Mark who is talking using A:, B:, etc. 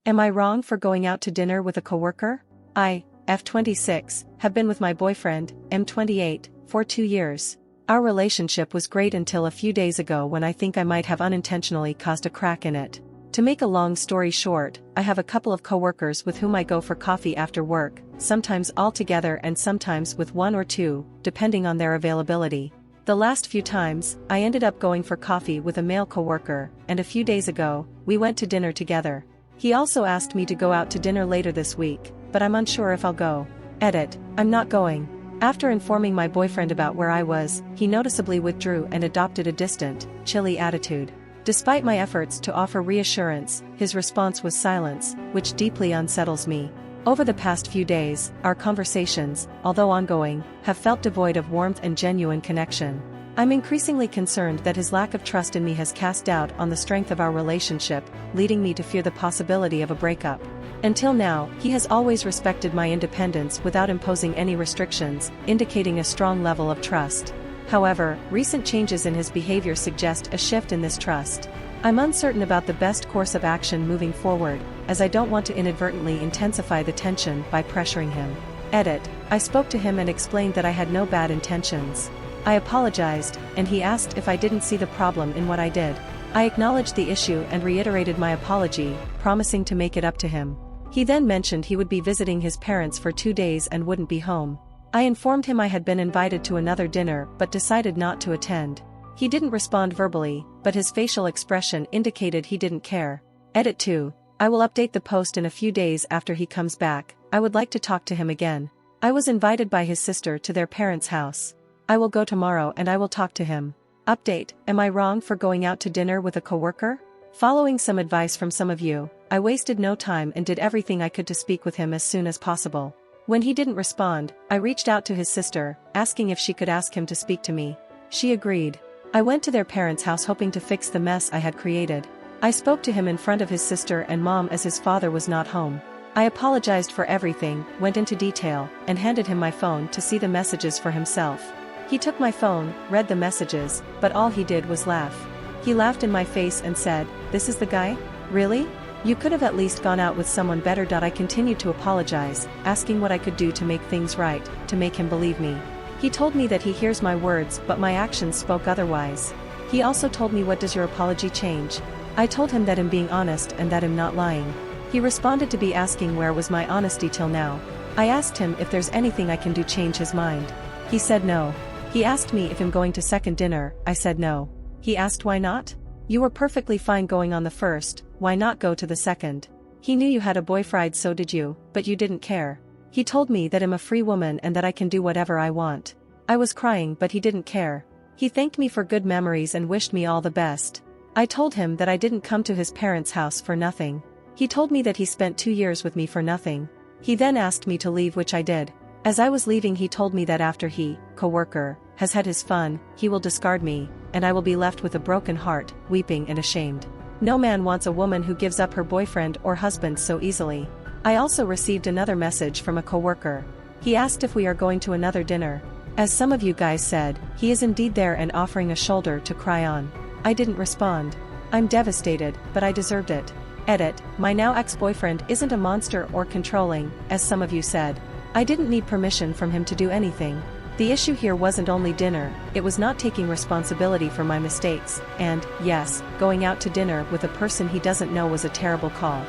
A: Am I wrong for going out to dinner with a coworker? I, F26, have been with my boyfriend, M28, for 2 years. Our relationship was great until a few days ago when I think I might have unintentionally caused a crack in it. To make a long story short, I have a couple of coworkers with whom I go for coffee after work, sometimes all together and sometimes with one or two, depending on their availability. The last few times, I ended up going for coffee with a male coworker, and a few days ago, we went to dinner together. He also asked me to go out to dinner later this week, but I'm unsure if I'll go. Edit, I'm not going. After informing my boyfriend about where I was, he noticeably withdrew and adopted a distant, chilly attitude. Despite my efforts to offer reassurance, his response was silence, which deeply unsettles me. Over the past few days, our conversations, although ongoing, have felt devoid of warmth and genuine connection. I'm increasingly concerned that his lack of trust in me has cast doubt on the strength of our relationship, leading me to fear the possibility of a breakup. Until now, he has always respected my independence without imposing any restrictions, indicating a strong level of trust. However, recent changes in his behavior suggest a shift in this trust. I'm uncertain about the best course of action moving forward, as I don't want to inadvertently intensify the tension by pressuring him. Edit, I spoke to him and explained that I had no bad intentions. I apologized, and he asked if I didn't see the problem in what I did. I acknowledged the issue and reiterated my apology, promising to make it up to him. He then mentioned he would be visiting his parents for 2 days and wouldn't be home. I informed him I had been invited to another dinner but decided not to attend. He didn't respond verbally, but his facial expression indicated he didn't care. Edit 2. I will update the post in a few days after he comes back. I would like to talk to him again. I was invited by his sister to their parents' house. I will go tomorrow and I will talk to him. Update, am I wrong for going out to dinner with a coworker? Following some advice from some of you, I wasted no time and did everything I could to speak with him as soon as possible. When he didn't respond, I reached out to his sister, asking if she could ask him to speak to me. She agreed. I went to their parents' house hoping to fix the mess I had created. I spoke to him in front of his sister and mom as his father was not home. I apologized for everything, went into detail, and handed him my phone to see the messages for himself. He took my phone, read the messages, but all he did was laugh. He laughed in my face and said, "This is the guy? Really? You could have at least gone out with someone better." I continued to apologize, asking what I could do to make things right, to make him believe me. He told me that he hears my words but my actions spoke otherwise. He also told me, "What does your apology change?" I told him that I'm being honest and that I'm not lying. He responded to be asking where was my honesty till now. I asked him if there's anything I can do change his mind. He said no. He asked me if I'm going to second dinner. I said no. He asked why not? You were perfectly fine going on the first, why not go to the second? He knew you had a boyfriend, so did you, but you didn't care. He told me that I'm a free woman and that I can do whatever I want. I was crying but he didn't care. He thanked me for good memories and wished me all the best. I told him that I didn't come to his parents' house for nothing. He told me that he spent 2 years with me for nothing. He then asked me to leave, which I did. As I was leaving he told me that after he, coworker, has had his fun, he will discard me, and I will be left with a broken heart, weeping and ashamed. No man wants a woman who gives up her boyfriend or husband so easily. I also received another message from a coworker. He asked if we are going to another dinner. As some of you guys said, he is indeed there and offering a shoulder to cry on. I didn't respond. I'm devastated, but I deserved it. Edit, my now ex-boyfriend isn't a monster or controlling, as some of you said. I didn't need permission from him to do anything. The issue here wasn't only dinner, it was not taking responsibility for my mistakes, and, yes, going out to dinner with a person he doesn't know was a terrible call.